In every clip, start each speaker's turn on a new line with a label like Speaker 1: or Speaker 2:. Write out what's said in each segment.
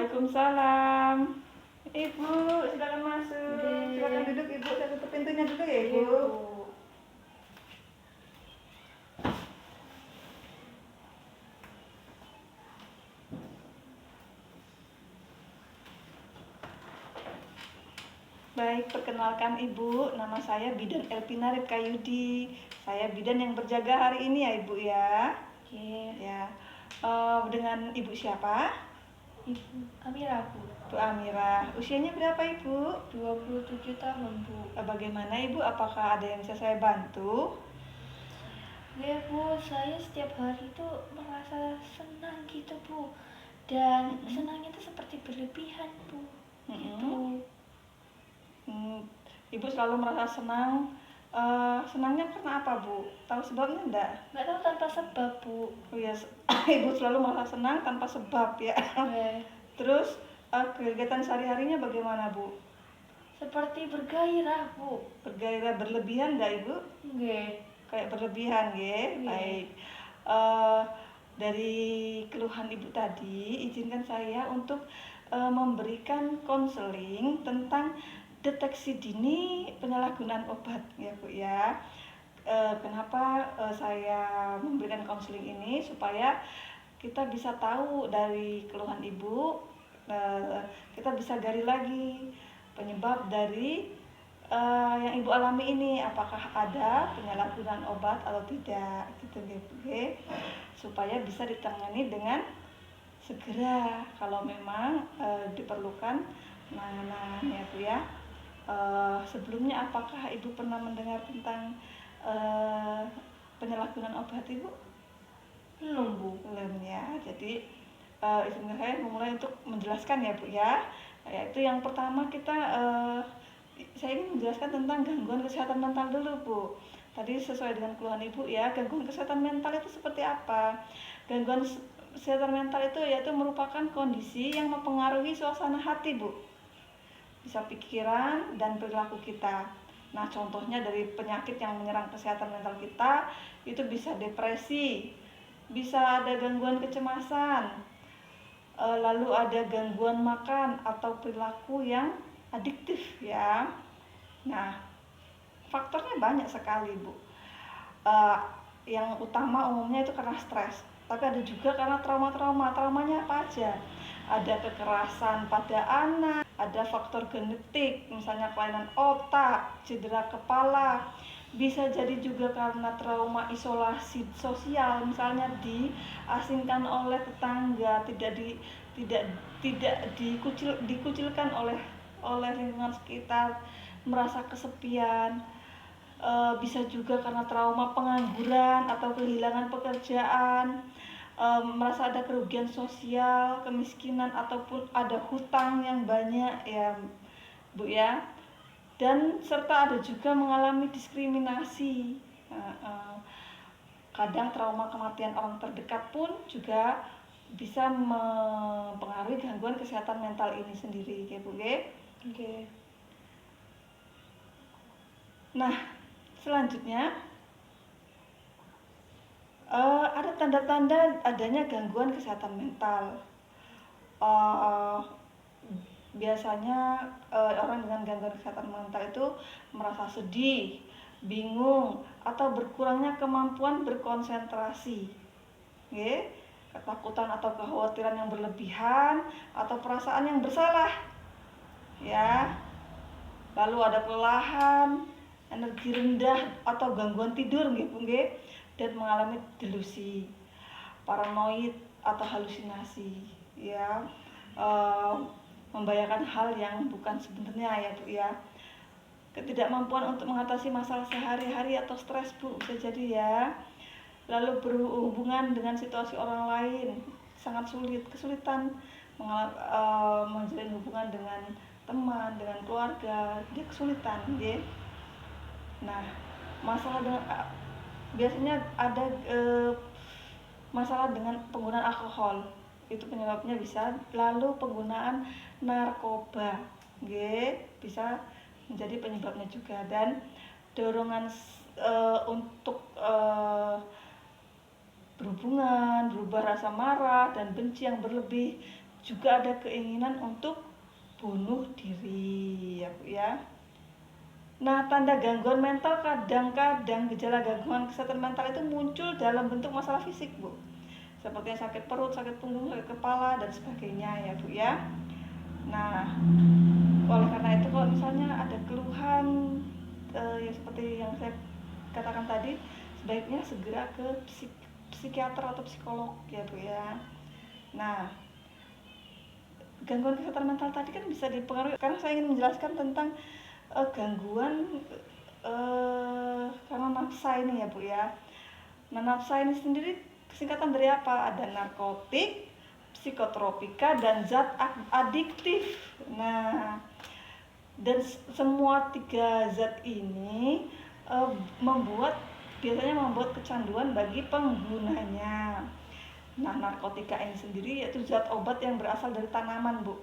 Speaker 1: Waalaikumsalam. Ibu, silakan masuk.
Speaker 2: Oke.
Speaker 1: Silakan duduk, Ibu. Saya tutup pintunya dulu ya, Ibu.
Speaker 2: Ibu.
Speaker 1: Baik, perkenalkan Ibu, nama saya Bidan Elpina Ripkayudi. Saya bidan yang berjaga hari ini ya, Ibu ya.
Speaker 2: Oke.
Speaker 1: Ya. Dengan Ibu siapa?
Speaker 2: Ibu Amira, Bu.
Speaker 1: Bu Amira. Usianya berapa, Ibu?
Speaker 2: 27 tahun, Bu.
Speaker 1: Bagaimana, Ibu? Apakah ada yang bisa saya bantu?
Speaker 2: Ya, Bu, saya setiap hari itu merasa senang gitu, Bu. Dan senangnya itu seperti berlebihan, Bu. Gitu.
Speaker 1: Ibu selalu merasa senang. Senangnya karena apa, Bu? Tahu sebabnya enggak?
Speaker 2: Nggak tahu tanpa sebab, Bu.
Speaker 1: Oh ya, Ibu selalu merasa senang tanpa sebab ya. Terus kegiatan sehari-harinya bagaimana, Bu?
Speaker 2: Seperti bergairah, Bu.
Speaker 1: Bergairah berlebihan enggak, Ibu?
Speaker 2: Nggih.
Speaker 1: Kayak berlebihan, ya.
Speaker 2: Iya.
Speaker 1: Baik. Dari keluhan Ibu tadi, izinkan saya untuk memberikan konseling tentang deteksi dini penyalahgunaan obat, ya Bu ya. Kenapa saya memberikan konseling ini supaya kita bisa tahu dari keluhan Ibu, kita bisa gali lagi penyebab dari yang Ibu alami ini, apakah ada penyalahgunaan obat atau tidak, gitu ya, supaya bisa ditangani dengan segera kalau memang diperlukan penanganan, ya Bu ya. Sebelumnya apakah Ibu pernah mendengar tentang penyalahgunaan obat, Ibu?
Speaker 2: Belum, Bu.
Speaker 1: Belum ya. Jadi izinkan saya memulai untuk menjelaskan ya, Bu ya. Yaitu yang pertama saya ingin menjelaskan tentang gangguan kesehatan mental dulu, Bu. Tadi sesuai dengan keluhan Ibu ya, gangguan kesehatan mental itu seperti apa? Gangguan kesehatan mental itu yaitu merupakan kondisi yang mempengaruhi suasana hati, Bu. Bisa pikiran dan perilaku kita. Nah, contohnya dari penyakit yang menyerang kesehatan mental kita itu bisa depresi, bisa ada gangguan kecemasan, lalu ada gangguan makan atau perilaku yang adiktif ya. Nah, faktornya banyak sekali, Bu. Yang utama umumnya itu karena stres, tapi ada juga karena trauma-trauma. Traumanya apa aja? Ada kekerasan pada anak, ada faktor genetik, misalnya kelainan otak, cedera kepala. Bisa jadi juga karena trauma isolasi sosial, misalnya diasingkan oleh tetangga, tidak dikucilkan oleh lingkungan sekitar, merasa kesepian. Bisa juga karena trauma pengangguran atau kehilangan pekerjaan, merasa ada kerugian sosial, kemiskinan, ataupun ada hutang yang banyak ya, Bu ya. Dan serta ada juga mengalami diskriminasi. Kadang trauma kematian orang terdekat pun juga bisa mempengaruhi gangguan kesehatan mental ini sendiri, ya Bu ya.
Speaker 2: Oke.
Speaker 1: Nah, selanjutnya ada tanda-tanda adanya gangguan kesehatan mental. Biasanya orang dengan gangguan kesehatan mental itu merasa sedih, bingung, atau berkurangnya kemampuan berkonsentrasi, ketakutan atau kekhawatiran yang berlebihan, atau perasaan yang bersalah, ya. Lalu ada kelelahan, energi rendah atau gangguan tidur, dan mengalami delusi, paranoid atau halusinasi, ya. Membayangkan hal yang bukan sebenarnya, ya Bu ya. Ketidakmampuan untuk mengatasi masalah sehari-hari atau stres, Bu, bisa jadi ya. Lalu berhubungan dengan situasi orang lain, sangat kesulitan menjalin hubungan dengan teman, dengan keluarga, dia kesulitan, ya. Nah, masalah dengan biasanya ada masalah dengan penggunaan alkohol, itu penyebabnya bisa. Lalu penggunaan narkoba, bisa menjadi penyebabnya juga. Dan dorongan untuk berhubungan, berubah rasa marah dan benci yang berlebih juga ada keinginan untuk bunuh diri ya Bu ya. Nah, tanda gangguan mental kadang-kadang gejala gangguan kesehatan mental itu muncul dalam bentuk masalah fisik Bu, seperti sakit perut, sakit punggung, sakit kepala dan sebagainya ya Bu ya. Nah, oleh karena itu kalau misalnya ada keluhan ya seperti yang saya katakan tadi, sebaiknya segera ke psikiater atau psikolog ya Bu ya. Nah, gangguan kesehatan mental tadi kan bisa dipengaruhi, karena saya ingin menjelaskan tentang gangguan karena nafsa ini ya Bu ya. Nah, nafsa ini sendiri singkatan dari apa? Ada narkotik, psikotropika, dan zat adiktif. Nah, dan semua 3 zat ini biasanya membuat kecanduan bagi penggunanya. Nah, narkotika ini sendiri yaitu zat obat yang berasal dari tanaman Bu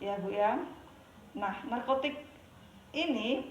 Speaker 1: ya Bu ya. Nah, narkotik ini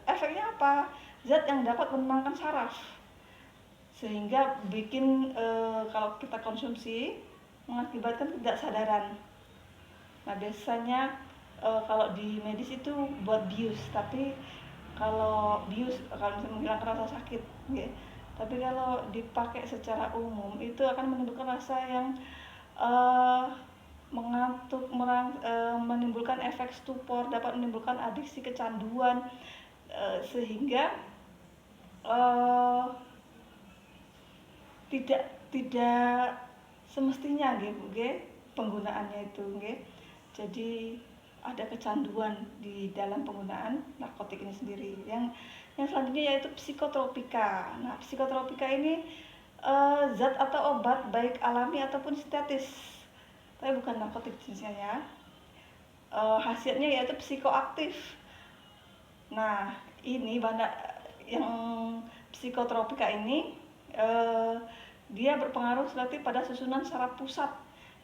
Speaker 1: efeknya apa? Zat yang dapat menenangkan saraf, sehingga bikin kalau kita konsumsi mengakibatkan ketidaksadaran. Nah, biasanya kalau di medis itu buat bius, tapi kalau misalnya menghilangkan rasa sakit ya. Tapi kalau dipakai secara umum itu akan menimbulkan rasa yang mengantuk, menimbulkan efek stupor, dapat menimbulkan adiksi, kecanduan, sehingga tidak semestinya gitu penggunaannya itu nggih. Jadi ada kecanduan di dalam penggunaan narkotik ini sendiri. Yang selanjutnya yaitu psikotropika. Nah, psikotropika ini zat atau obat baik alami ataupun sintetis, tapi bukan narkotik jenisnya ya. Hasilnya yaitu psikoaktif. Nah, ini yang psikotropika ini dia berpengaruh selektif pada susunan saraf pusat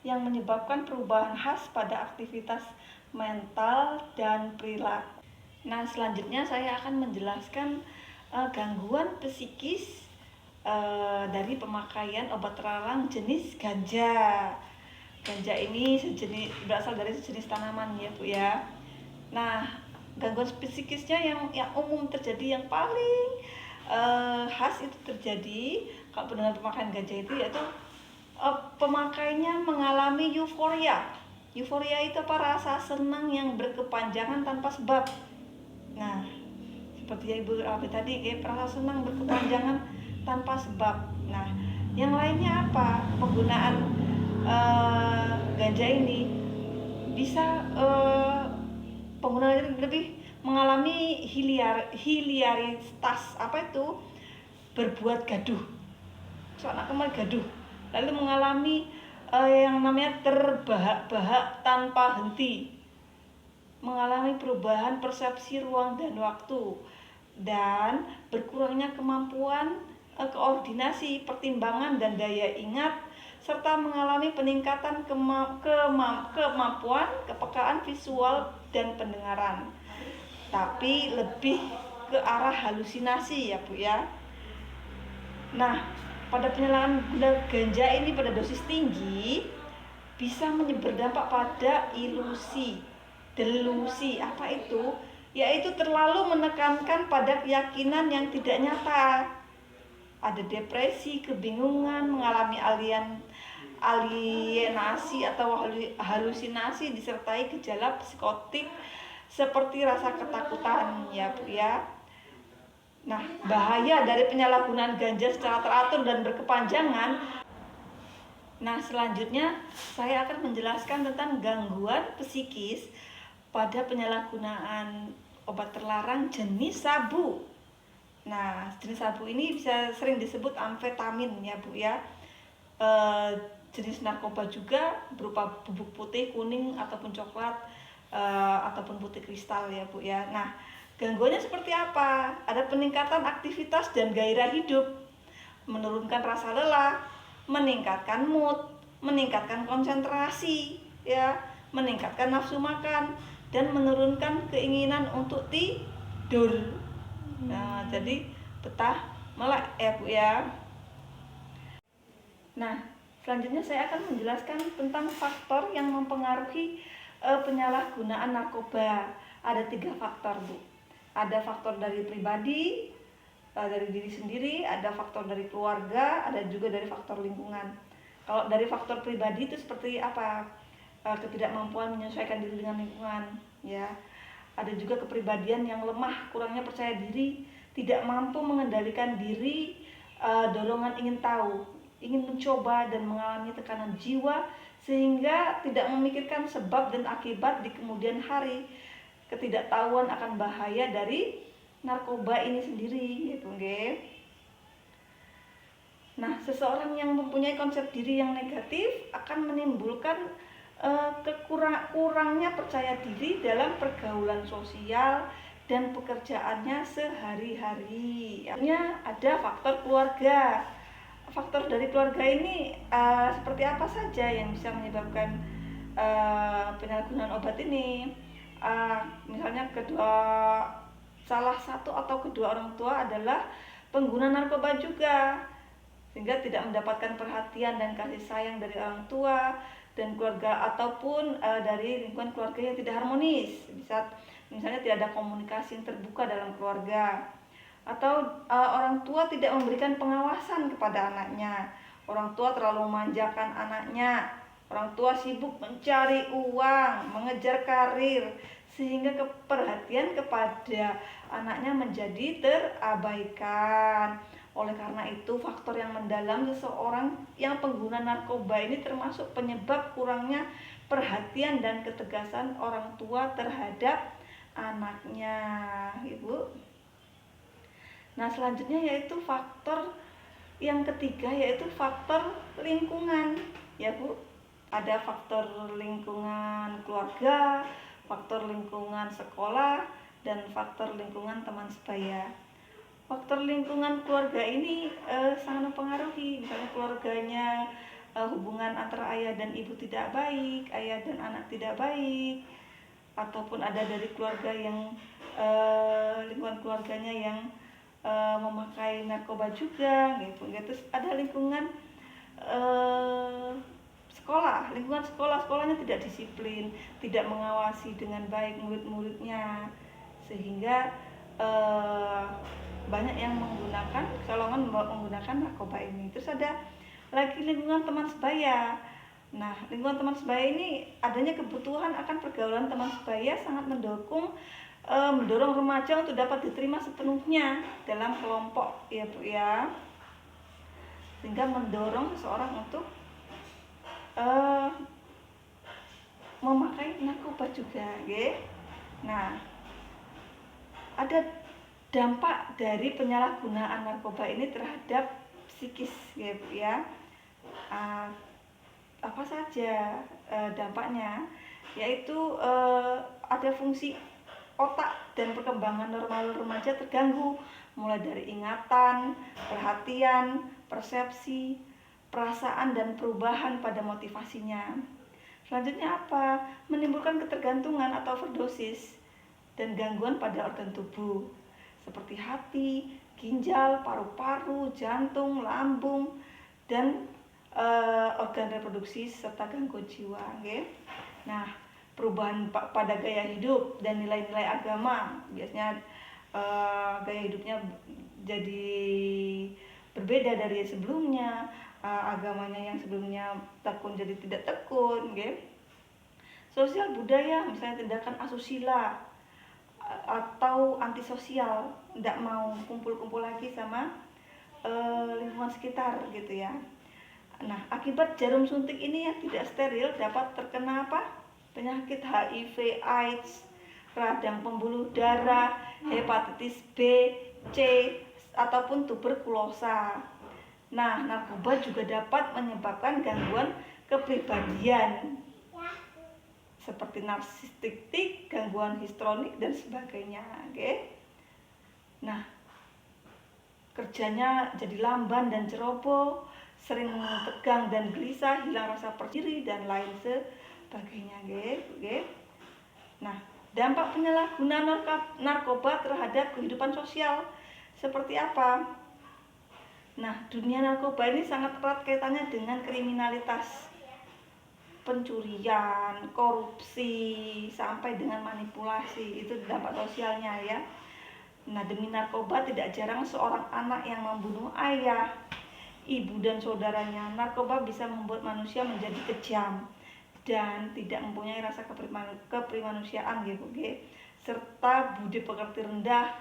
Speaker 1: yang menyebabkan perubahan khas pada aktivitas mental dan perilaku. Nah, selanjutnya saya akan menjelaskan gangguan psikis dari pemakaian obat terlarang jenis ganja. Ganja ini berasal dari sejenis tanaman ya Bu ya. Nah, gangguan psikisnya yang umum terjadi, yang paling khas itu terjadi kalau dengan pemakaian ganja itu yaitu pemakainya mengalami euforia. Euforia itu apa? Rasa senang yang berkepanjangan tanpa sebab. Nah, seperti yang Ibu Alfi tadi, rasa senang berkepanjangan tanpa sebab. Nah, yang lainnya apa? Penggunaan ganja ini bisa pengguna lebih mengalami hilaritas, apa itu? Berbuat gaduh. Soalnya kemarin gaduh. Lalu mengalami yang namanya terbahak-bahak tanpa henti, mengalami perubahan persepsi ruang dan waktu, dan berkurangnya kemampuan koordinasi, pertimbangan, dan daya ingat, serta mengalami peningkatan kemampuan kepekaan visual dan pendengaran, tapi lebih ke arah halusinasi ya Bu ya. Nah, pada penyalahgunaan ganja ini pada dosis tinggi bisa berdampak pada delusi. Apa itu? Yaitu terlalu menekankan pada keyakinan yang tidak nyata. Ada depresi, kebingungan, mengalami alienasi atau halusinasi, disertai gejala psikotik seperti rasa ketakutan ya Bu ya. Nah, bahaya dari penyalahgunaan ganja secara teratur dan berkepanjangan. Nah, selanjutnya saya akan menjelaskan tentang gangguan psikis pada penyalahgunaan obat terlarang jenis sabu. Nah, jenis sabu ini bisa sering disebut amfetamin ya Bu ya. Jenis narkoba juga berupa bubuk putih, kuning, ataupun coklat, ataupun putih kristal ya Bu ya. Nah, gangguannya seperti apa? Ada peningkatan aktivitas dan gairah hidup, menurunkan rasa lelah, meningkatkan mood, meningkatkan konsentrasi, ya, meningkatkan nafsu makan, dan menurunkan keinginan untuk tidur. Nah, jadi betah melek ya Bu ya. Nah, Selanjutnya saya akan menjelaskan tentang faktor yang mempengaruhi penyalahgunaan narkoba. Ada 3 faktor, Bu. Ada faktor dari pribadi, dari diri sendiri, ada faktor dari keluarga, ada juga dari faktor lingkungan. Kalau dari faktor pribadi itu seperti apa? Ketidakmampuan menyesuaikan diri dengan lingkungan, ya. Ada juga kepribadian yang lemah, kurangnya percaya diri, tidak mampu mengendalikan diri, dorongan ingin tahu, ingin mencoba dan mengalami tekanan jiwa sehingga tidak memikirkan sebab dan akibat di kemudian hari. Ketidaktahuan akan bahaya dari narkoba ini sendiri, gitu, nggih. Nah, seseorang yang mempunyai konsep diri yang negatif akan menimbulkan kurangnya percaya diri dalam pergaulan sosial dan pekerjaannya sehari-hari. Artinya ada faktor keluarga. Faktor dari keluarga ini seperti apa saja yang bisa menyebabkan penyalahgunaan obat ini? Misalnya salah satu atau kedua orang tua adalah pengguna narkoba juga, sehingga tidak mendapatkan perhatian dan kasih sayang dari orang tua dan keluarga, ataupun dari lingkungan keluarga yang tidak harmonis. Bisa misalnya tidak ada komunikasi yang terbuka dalam keluarga, atau orang tua tidak memberikan pengawasan kepada anaknya. Orang tua terlalu memanjakan anaknya. Orang tua sibuk mencari uang, mengejar karir, sehingga perhatian kepada anaknya menjadi terabaikan. Oleh karena itu, faktor yang mendalam seseorang yang pengguna narkoba ini termasuk penyebab kurangnya perhatian dan ketegasan orang tua terhadap anaknya, Ibu. Nah, selanjutnya yaitu faktor yang ketiga, yaitu faktor lingkungan, ya Bu. Ada faktor lingkungan keluarga, faktor lingkungan sekolah, dan faktor lingkungan teman sebaya. Faktor lingkungan keluarga ini sangat mempengaruhi. Misalnya keluarganya, hubungan antara ayah dan ibu tidak baik, ayah dan anak tidak baik, ataupun ada dari keluarga yang lingkungan keluarganya yang memakai narkoba juga, gitu. Terus ada lingkungan sekolahnya tidak disiplin, tidak mengawasi dengan baik murid-muridnya, sehingga banyak yang kecolongan menggunakan narkoba ini. Terus ada lagi lingkungan teman sebaya. Nah, lingkungan teman sebaya ini adanya kebutuhan akan pergaulan teman sebaya sangat mendorong remaja untuk dapat diterima sepenuhnya dalam kelompok, ya Bu ya, sehingga mendorong seseorang untuk memakai narkoba juga, ya. Nah, ada dampak dari penyalahgunaan narkoba ini terhadap psikis, ya Bu ya. Apa saja dampaknya? Yaitu ada fungsi otak dan perkembangan normal remaja terganggu, mulai dari ingatan, perhatian, persepsi, perasaan, dan perubahan pada motivasinya. Selanjutnya apa? Menimbulkan ketergantungan atau overdosis dan gangguan pada organ tubuh seperti hati, ginjal, paru-paru, jantung, lambung, dan organ reproduksi serta gangguan jiwa. Okay? Nah, perubahan pada gaya hidup dan nilai-nilai agama, biasanya gaya hidupnya jadi berbeda dari sebelumnya, agamanya yang sebelumnya tekun jadi tidak tekun, okay? Sosial budaya, misalnya tindakan asusila atau antisosial, tidak mau kumpul-kumpul lagi sama lingkungan sekitar, gitu ya. Nah, akibat jarum suntik ini yang tidak steril dapat terkena penyakit HIV, AIDS, radang pembuluh darah, hepatitis B, C, ataupun tuberkulosa. Nah, narkoba juga dapat menyebabkan gangguan kepribadian seperti narsistik, gangguan histrionik, dan sebagainya. Okay? Nah, kerjanya jadi lamban dan ceroboh, sering tegang dan gelisah, hilang rasa percaya diri, dan lain sebagainya. Okay? Nah, dampak penyalahgunaan narkoba terhadap kehidupan sosial seperti apa? Nah, dunia narkoba ini sangat erat kaitannya dengan kriminalitas, pencurian, korupsi, sampai dengan manipulasi. Itu dampak sosialnya ya. Nah, demi narkoba tidak jarang seorang anak yang membunuh ayah, ibu dan saudaranya. Narkoba bisa membuat manusia menjadi kejam dan tidak mempunyai rasa keprimanusiaan gitu, serta budi pekerti rendah,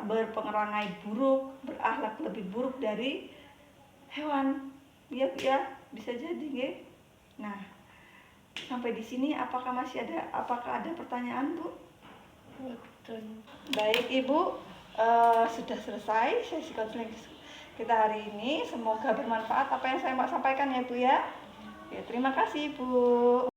Speaker 1: berpengerangai buruk, berakhlak lebih buruk dari hewan. Ya, bisa jadi, gitu. Nah, sampai di sini apakah ada pertanyaan, Bu?
Speaker 2: Betul.
Speaker 1: Baik, Ibu, sudah selesai sesi konseling kita hari ini. Semoga bermanfaat apa yang saya sampaikan ya, Bu ya. Ya, terima kasih, Bu.